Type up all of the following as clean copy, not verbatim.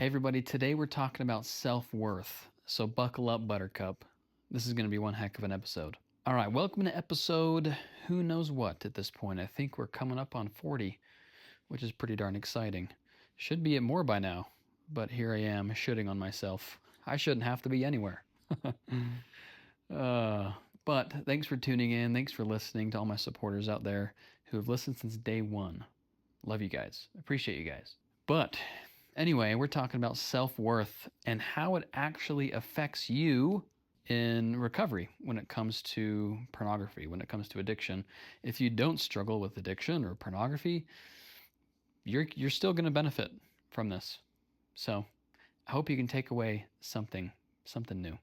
Hey everybody, today we're talking about self-worth. So buckle up, Buttercup. This is going to be one heck of an episode. All right, welcome to episode who knows what at this point. I think we're coming up on 40, which is pretty darn exciting. Should be at more by now, but here I am shitting on myself. I shouldn't have to be anywhere. But thanks for tuning in. Thanks for listening to all my supporters out there who have listened since day one. Love you guys. Appreciate you guys. But anyway, we're talking about self-worth and how it actually affects you in recovery when it comes to pornography, when it comes to addiction. If you don't struggle with addiction or pornography, you're still going to benefit from this. So I hope you can take away something new.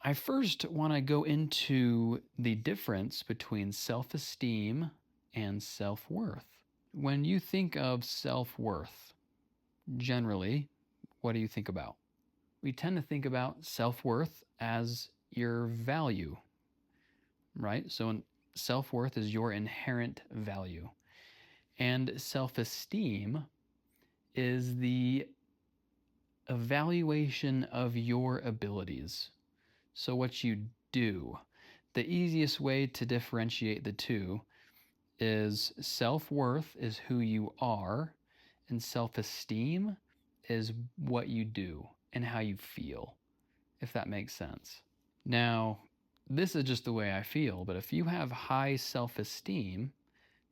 I first want to go into the difference between self-esteem and self-worth. When you think of self-worth, generally, what do you think about? We tend to think about self-worth as your value, right? So self-worth is your inherent value. And self-esteem is the evaluation of your abilities. So what you do. The easiest way to differentiate the two is self-worth is who you are, and self-esteem is what you do and how you feel, if that makes sense. Now, this is just the way I feel, but if you have high self-esteem,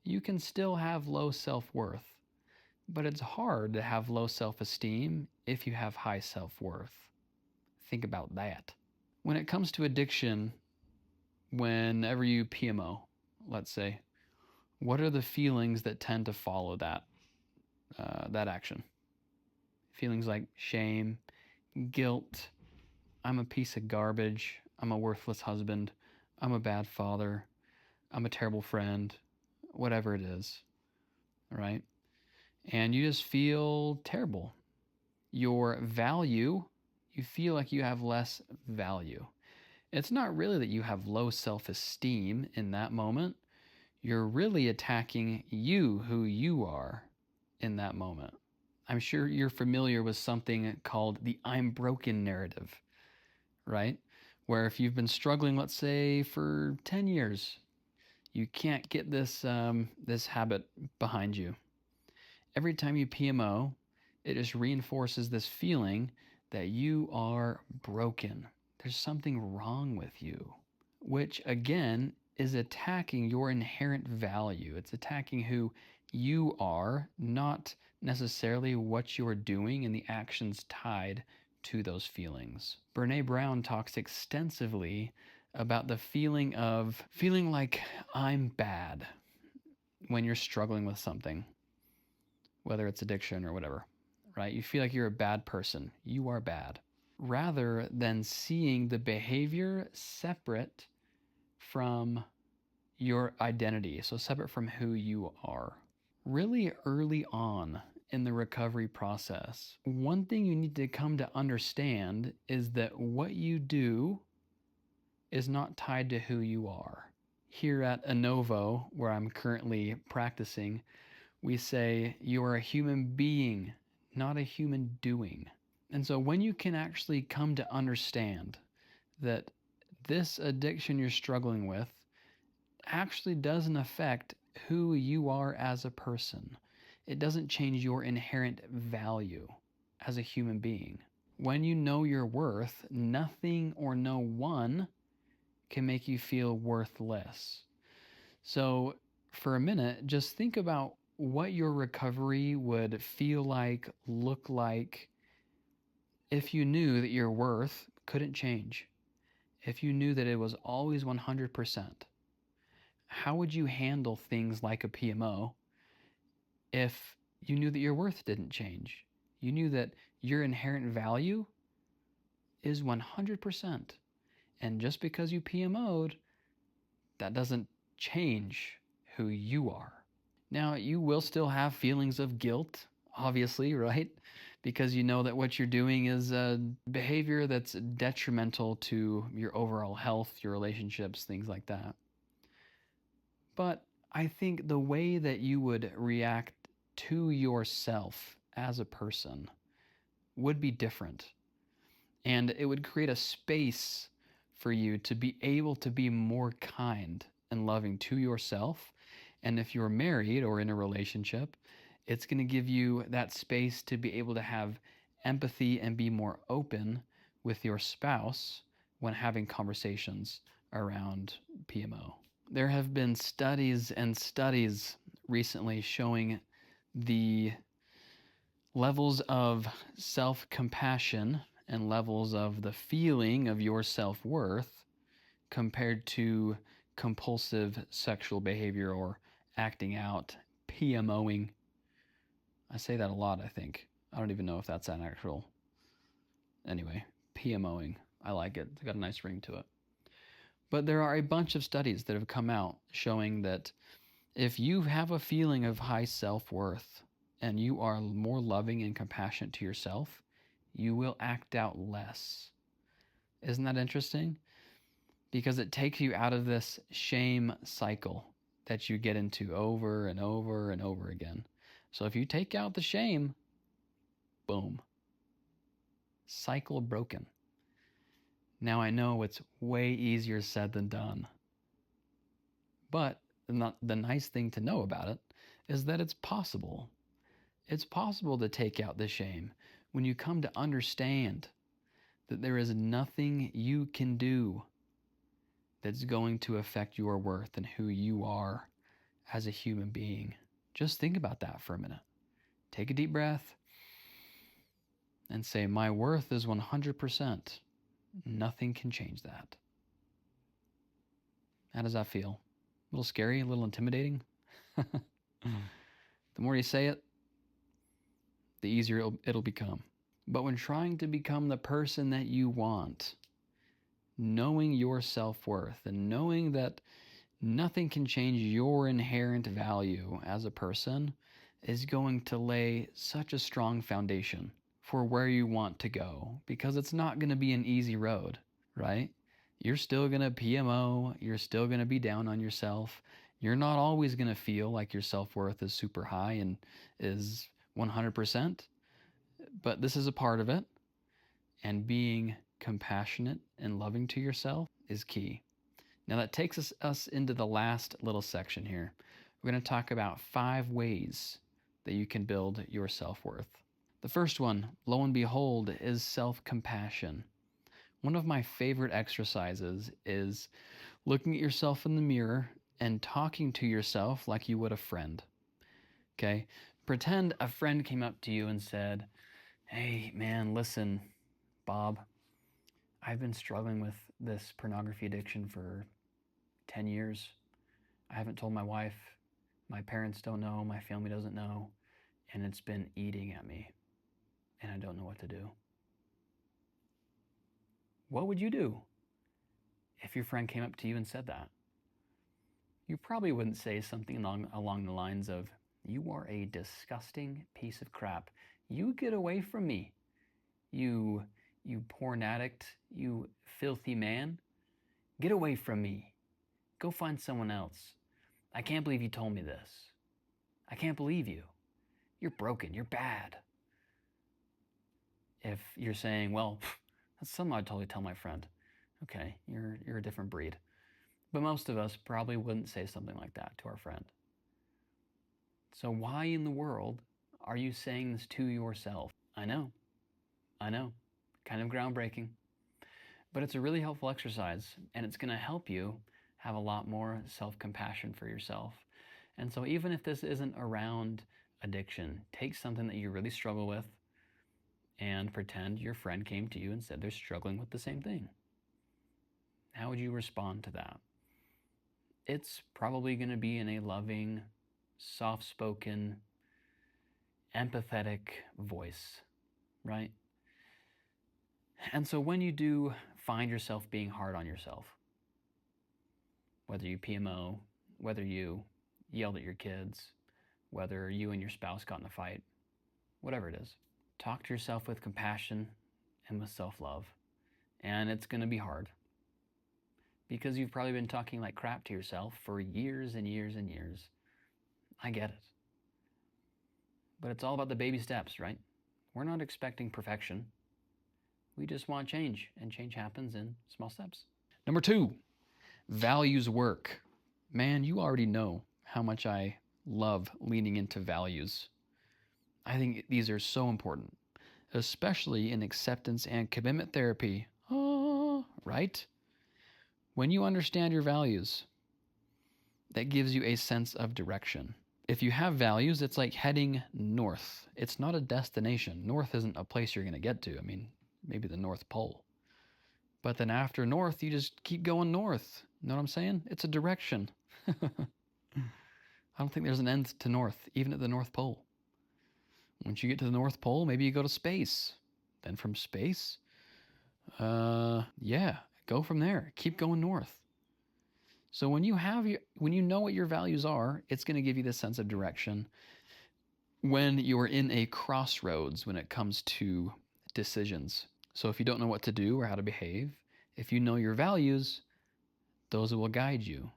you can still have low self-worth. But it's hard to have low self-esteem if you have high self-worth. Think about that. When it comes to addiction, whenever you PMO, let's say, what are the feelings that tend to follow that action? Feelings like shame, guilt, I'm a piece of garbage, I'm a worthless husband, I'm a bad father, I'm a terrible friend, whatever it is, right? And you just feel terrible. Your value, you feel like you have less value. It's not really that you have low self-esteem in that moment. You're really attacking you, who you are in that moment. I'm sure you're familiar with something called the I'm broken narrative, right? Where if you've been struggling, let's say for 10 years, you can't get this habit behind you. Every time you PMO, it just reinforces this feeling that you are broken. There's something wrong with you, which again is attacking your inherent value. It's attacking who you are, not necessarily what you're doing and the actions tied to those feelings. Brené Brown talks extensively about the feeling like I'm bad when you're struggling with something, whether it's addiction or whatever, right? You feel like you're a bad person. You are bad. Rather than seeing the behavior separate from your identity, so separate from who you are. Really early on in the recovery process, one thing you need to come to understand is that what you do is not tied to who you are. Here at Anovo, where I'm currently practicing, we say you are a human being, not a human doing. And so when you can actually come to understand that this addiction you're struggling with actually doesn't affect who you are as a person. It doesn't change your inherent value as a human being. When you know your worth, nothing or no one can make you feel worthless. So for a minute, just think about what your recovery would feel like, look like, if you knew that your worth couldn't change, if you knew that it was always 100%. How would you handle things like a PMO if you knew that your worth didn't change? You knew that your inherent value is 100%. And just because you PMO'd, that doesn't change who you are. Now, you will still have feelings of guilt, obviously, right? Because you know that what you're doing is a behavior that's detrimental to your overall health, your relationships, things like that. But I think the way that you would react to yourself as a person would be different. And it would create a space for you to be able to be more kind and loving to yourself. And if you're married or in a relationship, it's going to give you that space to be able to have empathy and be more open with your spouse when having conversations around PMO. There have been studies and studies recently showing the levels of self compassion and levels of the feeling of your self worth compared to compulsive sexual behavior or acting out, PMOing. I say that a lot, I think. I don't even know if that's an actual. Anyway, PMOing. I like it. It's got a nice ring to it. But there are a bunch of studies that have come out showing that if you have a feeling of high self worth and you are more loving and compassionate to yourself, you will act out less. Isn't that interesting? Because it takes you out of this shame cycle that you get into over and over and over again. So if you take out the shame, boom, cycle broken. Now I know it's way easier said than done. But the nice thing to know about it is that it's possible. It's possible to take out the shame when you come to understand that there is nothing you can do that's going to affect your worth and who you are as a human being. Just think about that for a minute. Take a deep breath and say, my worth is 100%. Nothing can change that. How does that feel? A little scary, a little intimidating? The more you say it, the easier it'll become. But when trying to become the person that you want, knowing your self-worth and knowing that nothing can change your inherent value as a person is going to lay such a strong foundation for where you want to go, because it's not going to be an easy road, right? You're still going to PMO, you're still going to be down on yourself. You're not always going to feel like your self-worth is super high and is 100%, but this is a part of it. And being compassionate and loving to yourself is key. Now that takes us into the last little section here. We're going to talk about 5 ways that you can build your self-worth. The first one, lo and behold, is self-compassion. One of my favorite exercises is looking at yourself in the mirror and talking to yourself like you would a friend. Okay? Pretend a friend came up to you and said, hey man, listen, Bob, I've been struggling with this pornography addiction for 10 years. I haven't told my wife, my parents don't know, my family doesn't know, and it's been eating at me, and I don't know what to do. What would you do if your friend came up to you and said that? You probably wouldn't say something along the lines of, you are a disgusting piece of crap. You get away from me. You porn addict, you filthy man. Get away from me. Go find someone else. I can't believe you told me this. I can't believe you. You're broken. You're bad. If you're saying, well, that's something I'd totally tell my friend. Okay, you're a different breed. But most of us probably wouldn't say something like that to our friend. So why in the world are you saying this to yourself? I know. Kind of groundbreaking. But it's a really helpful exercise, and it's going to help you have a lot more self-compassion for yourself. And so even if this isn't around addiction, take something that you really struggle with and pretend your friend came to you and said they're struggling with the same thing. How would you respond to that? It's probably going to be in a loving, soft-spoken, empathetic voice, right? And so when you do find yourself being hard on yourself, whether you PMO, whether you yelled at your kids, whether you and your spouse got in a fight, whatever it is, talk to yourself with compassion and with self-love. And it's going to be hard because you've probably been talking like crap to yourself for years and years and years. I get it. But it's all about the baby steps, right? We're not expecting perfection. We just want change, and change happens in small steps. Number 2, values work. Man, you already know how much I love leaning into values. I think these are so important, especially in acceptance and commitment therapy. Right? When you understand your values, that gives you a sense of direction. If you have values, it's like heading north. It's not a destination. North isn't a place you're going to get to. I mean, maybe the North Pole. But then after north, you just keep going north. You know what I'm saying? It's a direction. I don't think there's an end to north, even at the North Pole. Once you get to the North Pole, maybe you go to space. Then from space, go from there. Keep going north. So when you know what your values are, it's going to give you this sense of direction when you're in a crossroads when it comes to decisions. So if you don't know what to do or how to behave, if you know your values, those will guide you.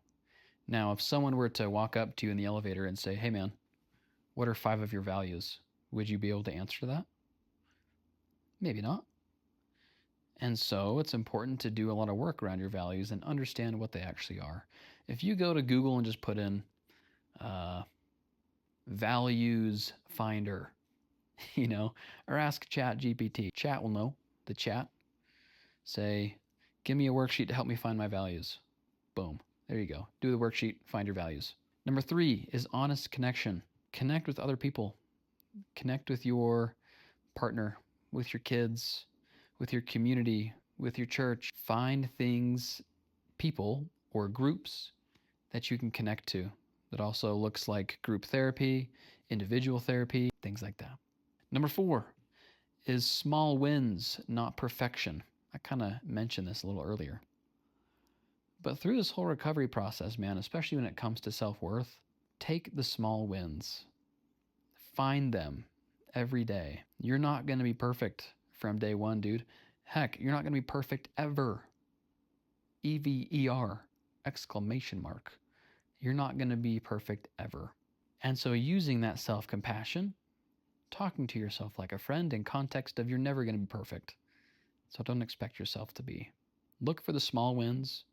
Now, if someone were to walk up to you in the elevator and say, "Hey man, what are 5 of your values?" Would you be able to answer that? Maybe not. And so it's important to do a lot of work around your values and understand what they actually are. If you go to Google and just put in values finder, or ask ChatGPT, Chat will know, the chat. Say, give me a worksheet to help me find my values. Boom. There you go. Do the worksheet, find your values. Number 3 is honest connection. Connect with other people. Connect with your partner, with your kids, with your community, with your church. Find things, people, or groups that you can connect to. That also looks like group therapy, individual therapy, things like that. Number 4 is small wins, not perfection. I kind of mentioned this a little earlier. But through this whole recovery process, man, especially when it comes to self-worth, take the small wins. Find them every day. You're not going to be perfect from day one, dude. Heck, you're not going to be perfect ever. EVER, exclamation mark. You're not going to be perfect ever. And so using that self-compassion, talking to yourself like a friend in context of you're never going to be perfect. So don't expect yourself to be. Look for the small wins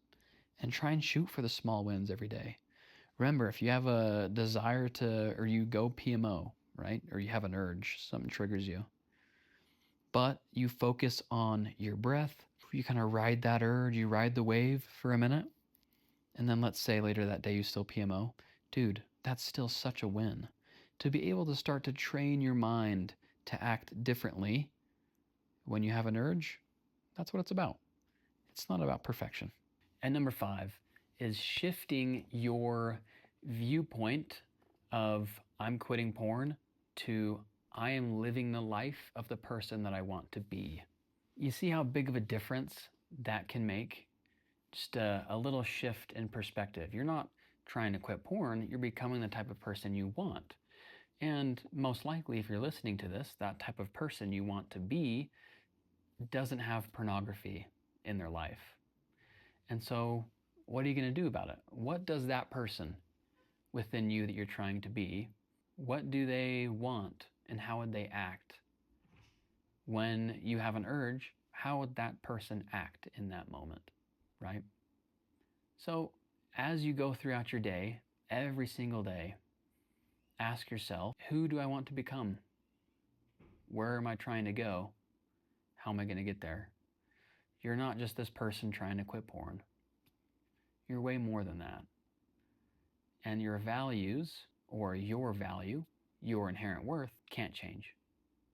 and try and shoot for the small wins every day. Remember, if you have a desire or you go PMO, right? Or you have an urge, something triggers you. But you focus on your breath. You kind of ride that urge, you ride the wave for a minute. And then let's say later that day you still PMO. Dude, that's still such a win. To be able to start to train your mind to act differently when you have an urge, that's what it's about. It's not about perfection. And number 5 is shifting your viewpoint of I'm quitting porn to I am living the life of the person that I want to be. You see how big of a difference that can make? Just a little shift in perspective. You're not trying to quit porn, you're becoming the type of person you want. And most likely, if you're listening to this, that type of person you want to be doesn't have pornography in their life. And so what are you going to do about it? What does that person within you that you're trying to be, what do they want and how would they act? When you have an urge, how would that person act in that moment, right? So as you go throughout your day, every single day, ask yourself, who do I want to become? Where am I trying to go? How am I going to get there? You're not just this person trying to quit porn. You're way more than that. And your values, or your value, your inherent worth, can't change.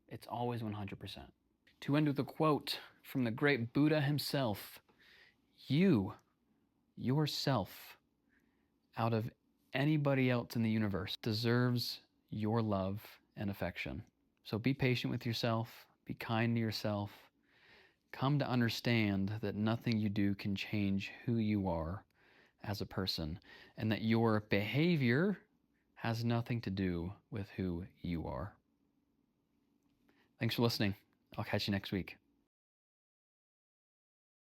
It's always 100%. To end with a quote from the great Buddha himself, you, yourself, out of anybody else in the universe, deserves your love and affection. So be patient with yourself, be kind to yourself, come to understand that nothing you do can change who you are as a person, and that your behavior has nothing to do with who you are. Thanks for listening. I'll catch you next week.